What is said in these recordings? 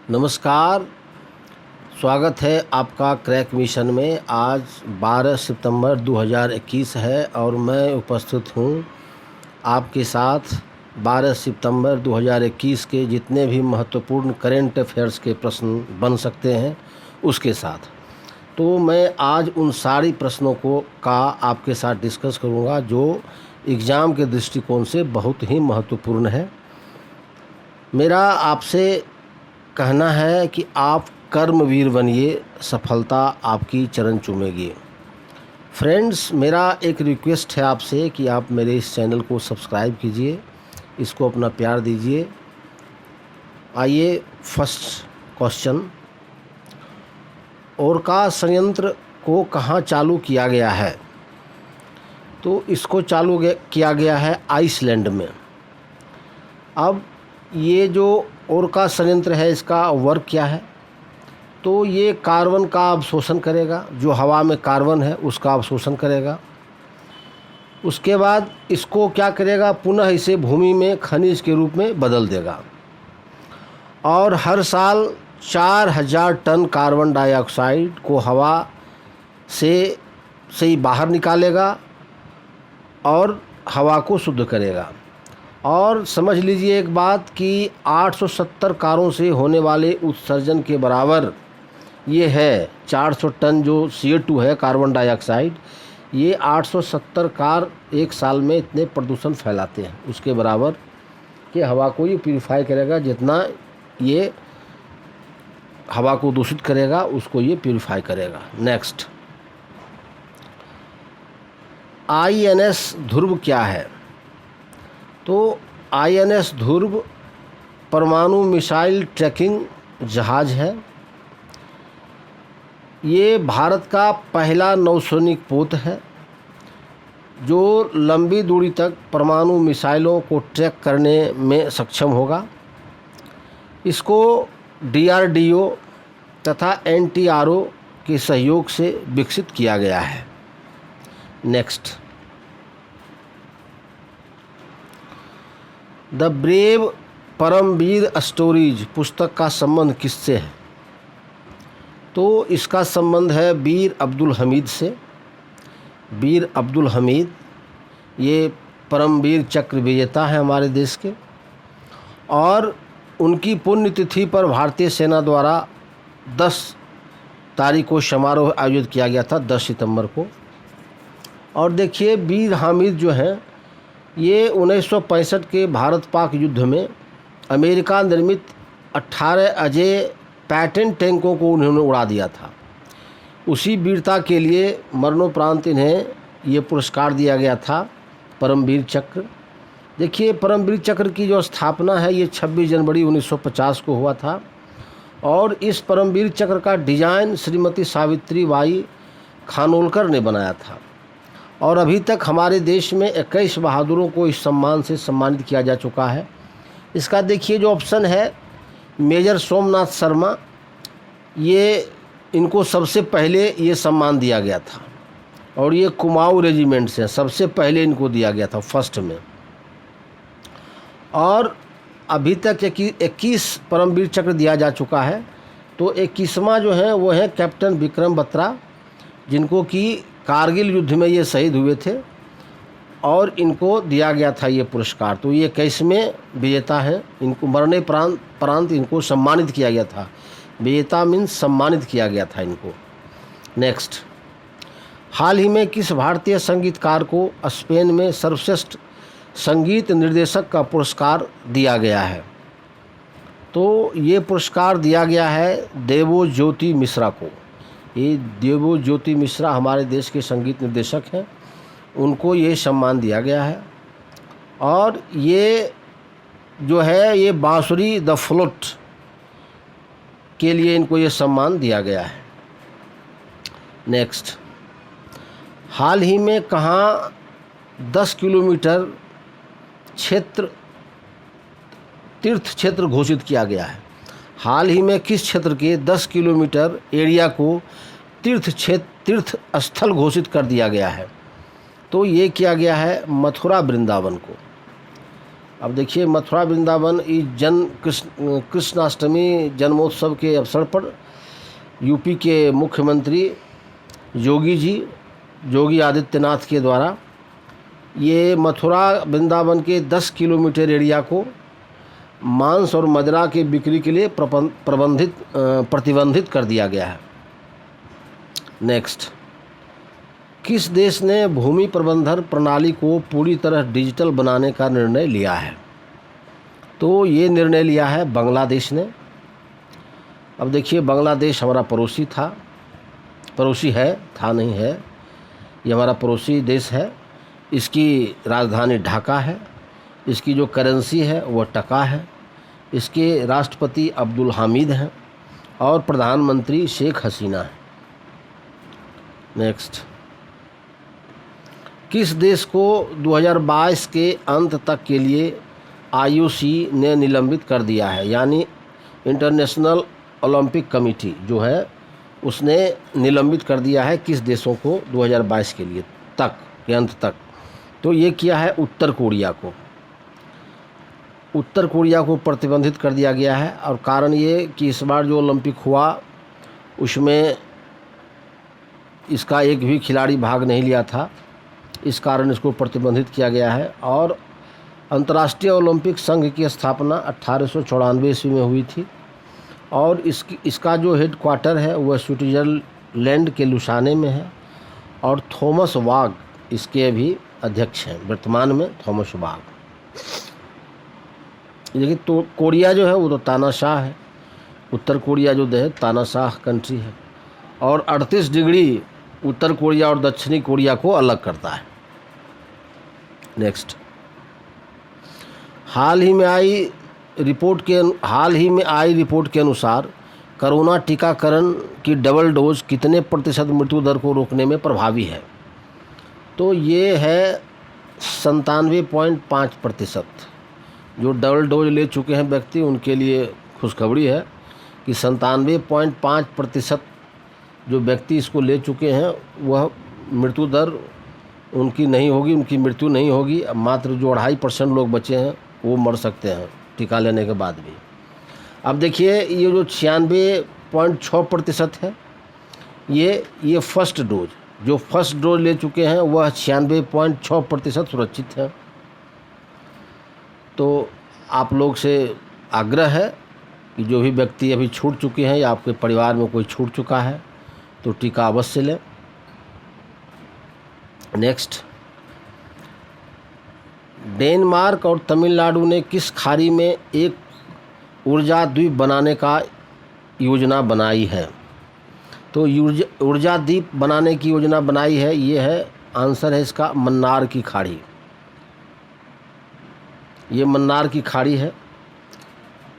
नमस्कार, स्वागत है आपका क्रैक मिशन में। आज 12 सितंबर 2021 है और मैं उपस्थित हूँ आपके साथ 12 सितंबर 2021 के जितने भी महत्वपूर्ण करेंट अफेयर्स के प्रश्न बन सकते हैं उसके साथ। तो मैं आज उन सारी प्रश्नों का आपके साथ डिस्कस करूँगा जो एग्ज़ाम के दृष्टिकोण से बहुत ही महत्वपूर्ण है। मेरा आपसे कहना है कि आप कर्मवीर बनिए, सफलता आपकी चरण चूमेगी। फ्रेंड्स, मेरा एक रिक्वेस्ट है आपसे कि आप मेरे इस चैनल को सब्सक्राइब कीजिए, इसको अपना प्यार दीजिए। आइए फर्स्ट क्वेश्चन, ओरका संयंत्र को कहाँ चालू किया गया है? तो इसको चालू किया गया है आइसलैंड में। अब ये जो ओरका संयंत्र है इसका वर्क क्या है? तो ये कार्बन का अवशोषण करेगा, जो हवा में कार्बन है उसका अवशोषण करेगा। उसके बाद इसको क्या करेगा, पुनः इसे भूमि में खनिज के रूप में बदल देगा और हर साल 4000 टन कार्बन डाइऑक्साइड को हवा से ही बाहर निकालेगा और हवा को शुद्ध करेगा। और समझ लीजिए एक बात कि 870 कारों से होने वाले उत्सर्जन के बराबर ये है। 400 टन जो CO2 है, कार्बन डाइऑक्साइड, ये 870 कार एक साल में इतने प्रदूषण फैलाते हैं, उसके बराबर कि हवा को ये प्यूरिफाई करेगा। जितना ये हवा को दूषित करेगा उसको ये प्यूरिफाई करेगा। नेक्स्ट, INS ध्रुव क्या है? तो INS ध्रुव परमाणु मिसाइल ट्रैकिंग जहाज़ है। ये भारत का पहला नौसैनिक पोत है जो लंबी दूरी तक परमाणु मिसाइलों को ट्रैक करने में सक्षम होगा। इसको DRDO तथा NTRO के सहयोग से विकसित किया गया है। Next, the brave Paramvir stories पुस्तक का संबंध किससे है? तो इसका संबंध है वीर अब्दुल हमीद से। वीर अब्दुल हमीद ये परमवीर चक्र विजेता है हमारे देश के, और उनकी पुण्यतिथि पर भारतीय सेना द्वारा 10 तारीख को समारोह आयोजित किया गया था, 10 सितंबर को। और देखिए, वीर हामिद जो हैं ये 1965 के भारत पाक युद्ध में अमेरिका निर्मित 18 अजय पैटेंट टैंकों को उन्होंने उड़ा दिया था। उसी वीरता के लिए मरणोपरांत इन्हें ये पुरस्कार दिया गया था, परमवीर चक्र। देखिए, परमवीर चक्र की जो स्थापना है ये 26 जनवरी 1950 को हुआ था और इस परमवीर चक्र का डिज़ाइन श्रीमती सावित्री बाई खानोलकर ने बनाया था। और अभी तक हमारे देश में 21 बहादुरों को इस सम्मान से सम्मानित किया जा चुका है। इसका देखिए जो ऑप्शन है, मेजर सोमनाथ शर्मा, ये इनको सबसे पहले ये सम्मान दिया गया था और ये कुमाऊं रेजिमेंट से सबसे पहले इनको दिया गया था, फर्स्ट में। और अभी तक 21 परमवीर चक्र दिया जा चुका है। तो 21वां जो है वो है कैप्टन विक्रम बत्रा, जिनको कि कारगिल युद्ध में ये शहीद हुए थे और इनको दिया गया था ये पुरस्कार। तो ये 21वें विजेता हैं। इनको मरने प्रांत इनको सम्मानित किया गया था। विजेता मीन्स सम्मानित किया गया था इनको। नेक्स्ट, हाल ही में किस भारतीय संगीतकार को स्पेन में सर्वश्रेष्ठ संगीत निर्देशक का पुरस्कार दिया गया है? तो ये पुरस्कार दिया गया है देवो ज्योति मिश्रा को। ये देवो ज्योति मिश्रा हमारे देश के संगीत निर्देशक हैं, उनको ये सम्मान दिया गया है। और ये जो है ये बांसुरी द फ्लूट के लिए इनको ये सम्मान दिया गया है। नेक्स्ट, हाल ही में कहाँ 10 किलोमीटर तीर्थ क्षेत्र घोषित किया गया है? हाल ही में किस क्षेत्र के 10 किलोमीटर एरिया को तीर्थ स्थल घोषित कर दिया गया है? तो ये किया गया है मथुरा वृंदावन को। अब देखिए, मथुरा वृंदावन इस कृष्णाष्टमी जन्मोत्सव के अवसर पर यूपी के मुख्यमंत्री योगी आदित्यनाथ के द्वारा ये मथुरा वृंदावन के 10 किलोमीटर एरिया को मांस और मदिरा की बिक्री के लिए प्रतिबंधित कर दिया गया है। नेक्स्ट, किस देश ने भूमि प्रबंधन प्रणाली को पूरी तरह डिजिटल बनाने का निर्णय लिया है? तो ये निर्णय लिया है बांग्लादेश ने। अब देखिए, बांग्लादेश हमारा पड़ोसी है, ये हमारा पड़ोसी देश है। इसकी राजधानी ढाका है, इसकी जो करेंसी है वह टका है, इसके राष्ट्रपति अब्दुल हामिद हैं और प्रधानमंत्री शेख हसीना है। नेक्स्ट, किस देश को 2022 के अंत तक के लिए IOC ने निलंबित कर दिया है? यानी इंटरनेशनल ओलंपिक कमेटी जो है उसने निलंबित कर दिया है किस देशों को 2022 के लिए के अंत तक? तो ये किया है उत्तर कोरिया को प्रतिबंधित कर दिया गया है। और कारण ये कि इस बार जो ओलंपिक हुआ उसमें इसका एक भी खिलाड़ी भाग नहीं लिया था, इस कारण इसको प्रतिबंधित किया गया है। और अंतर्राष्ट्रीय ओलंपिक संघ की स्थापना 1894 ईस्वी में हुई थी और इसका जो हेडक्वार्टर है वह स्विट्ज़रलैंड के लुसाने में है और थॉमस वाग इसके भी अध्यक्ष हैं वर्तमान में, थॉमस वाग। देखिए, तो कोरिया जो है वो तो तानाशाह है, उत्तर कोरिया जो है तानाशाह कंट्री है और 38 डिग्री उत्तर कोरिया और दक्षिणी कोरिया को अलग करता है। नेक्स्ट, हाल ही में आई रिपोर्ट के अनुसार कोरोना टीकाकरण की डबल डोज कितने प्रतिशत मृत्यु दर को रोकने में प्रभावी है? तो ये है 97.5%। जो डबल डोज ले चुके हैं व्यक्ति उनके लिए खुशखबरी है कि 97.5% जो व्यक्ति इसको ले चुके हैं वह मृत्यु दर उनकी मृत्यु नहीं होगी। मात्र जो 2.5% लोग बचे हैं वो मर सकते हैं टीका लेने के बाद भी। अब देखिए, ये जो 96.6% है ये फर्स्ट डोज, जो फर्स्ट डोज ले चुके हैं वह 96.6% सुरक्षित है। तो आप लोग से आग्रह है कि जो भी व्यक्ति अभी छूट चुके हैं या आपके परिवार में कोई छूट चुका है तो टीका अवश्य लें। नेक्स्ट, डेनमार्क और तमिलनाडु ने किस खाड़ी में एक ऊर्जा द्वीप बनाने का योजना बनाई है? तो ऊर्जा द्वीप बनाने की योजना बनाई है, ये है आंसर है इसका मन्नार की खाड़ी। ये मन्नार की खाड़ी है,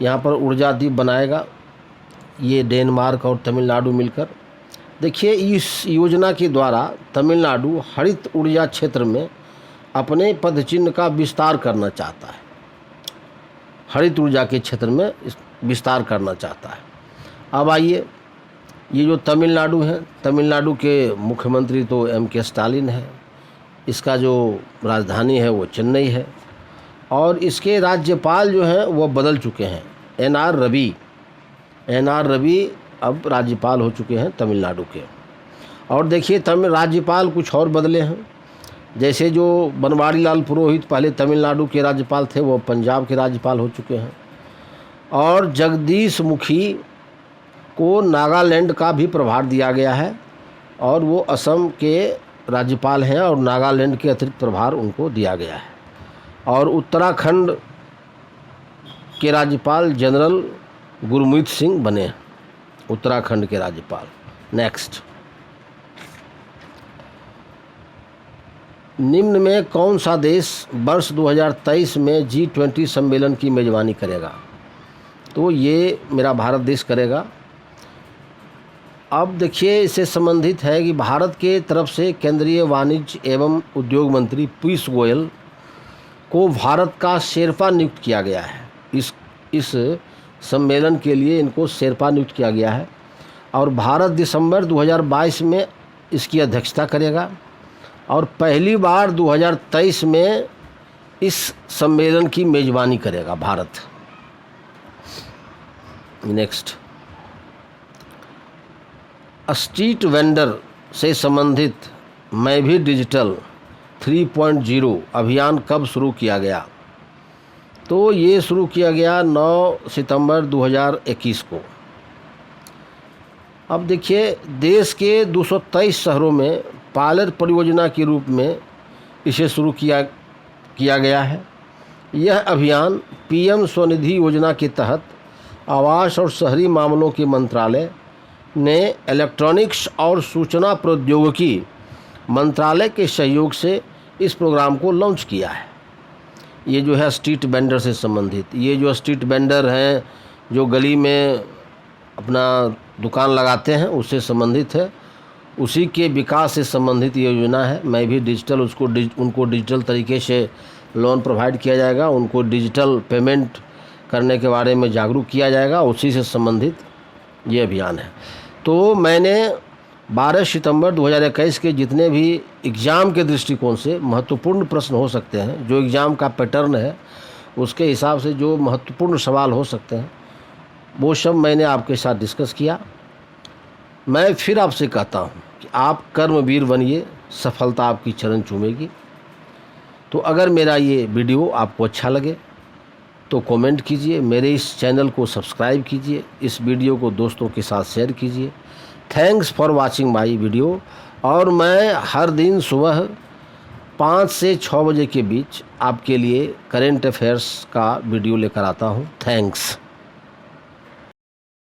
यहाँ पर ऊर्जा द्वीप बनाएगा ये डेनमार्क और तमिलनाडु मिलकर। देखिए, इस योजना के द्वारा तमिलनाडु हरित ऊर्जा क्षेत्र में अपने पदचिह्न का विस्तार करना चाहता है, हरित ऊर्जा के क्षेत्र में विस्तार करना चाहता है। अब आइए, ये जो तमिलनाडु है, तमिलनाडु के मुख्यमंत्री तो M.K. स्टालिन है, इसका जो राजधानी है वो चेन्नई है और इसके राज्यपाल जो हैं वो बदल चुके हैं। NR रवि अब राज्यपाल हो चुके हैं तमिलनाडु के। और देखिए, राज्यपाल कुछ और बदले हैं, जैसे जो बनवारी लाल पुरोहित पहले तमिलनाडु के राज्यपाल थे वो पंजाब के राज्यपाल हो चुके हैं और जगदीश मुखी को नागालैंड का भी प्रभार दिया गया है और वो असम के राज्यपाल हैं और नागालैंड के अतिरिक्त प्रभार उनको दिया गया है। और उत्तराखंड के राज्यपाल जनरल गुरमीत सिंह बने हैं, उत्तराखंड के राज्यपाल। नेक्स्ट, निम्न में कौन सा देश वर्ष 2023 में G20 सम्मेलन की मेज़बानी करेगा? तो ये मेरा भारत देश करेगा। अब देखिए, इससे संबंधित है कि भारत के तरफ से केंद्रीय वाणिज्य एवं उद्योग मंत्री पीयूष गोयल को भारत का शेरपा नियुक्त किया गया है। इस सम्मेलन के लिए इनको शेरपा नियुक्त किया गया है और भारत दिसंबर 2022 में इसकी अध्यक्षता करेगा और पहली बार 2023 में इस सम्मेलन की मेज़बानी करेगा भारत। नेक्स्ट, स्ट्रीट वेंडर से संबंधित मैं भी डिजिटल 3.0 अभियान कब शुरू किया गया? तो ये शुरू किया गया 9 सितंबर 2021 को। अब देखिए, देश के 223 शहरों में पायलट परियोजना के रूप में इसे शुरू किया गया है। यह अभियान पीएम स्वनिधि योजना के तहत आवास और शहरी मामलों के मंत्रालय ने इलेक्ट्रॉनिक्स और सूचना प्रौद्योगिकी मंत्रालय के सहयोग से इस प्रोग्राम को लॉन्च किया है। ये जो है स्ट्रीट वेंडर से संबंधित, ये जो स्ट्रीट वेंडर हैं जो गली में अपना दुकान लगाते हैं उससे संबंधित है, उसी के विकास से संबंधित ये योजना है। मैं भी डिजिटल उनको डिजिटल तरीके से लोन प्रोवाइड किया जाएगा, उनको डिजिटल पेमेंट करने के बारे में जागरूक किया जाएगा, उसी से संबंधित ये अभियान है। तो मैंने 12 सितंबर 2021 के जितने भी एग्ज़ाम के दृष्टिकोण से महत्वपूर्ण प्रश्न हो सकते हैं, जो एग्ज़ाम का पैटर्न है उसके हिसाब से जो महत्वपूर्ण सवाल हो सकते हैं, वो सब मैंने आपके साथ डिस्कस किया। मैं फिर आपसे कहता हूँ कि आप कर्मवीर बनिए, सफलता आपकी चरण चूमेगी। तो अगर मेरा ये वीडियो आपको अच्छा लगे तो कमेंट कीजिए, मेरे इस चैनल को सब्सक्राइब कीजिए, इस वीडियो को दोस्तों के साथ शेयर कीजिए। Thanks for watching my video. और मैं हर दिन सुबह 5 से 6 बजे के बीच आपके लिए करेंट अफेयर्स का वीडियो लेकर आता हूँ। थैंक्स।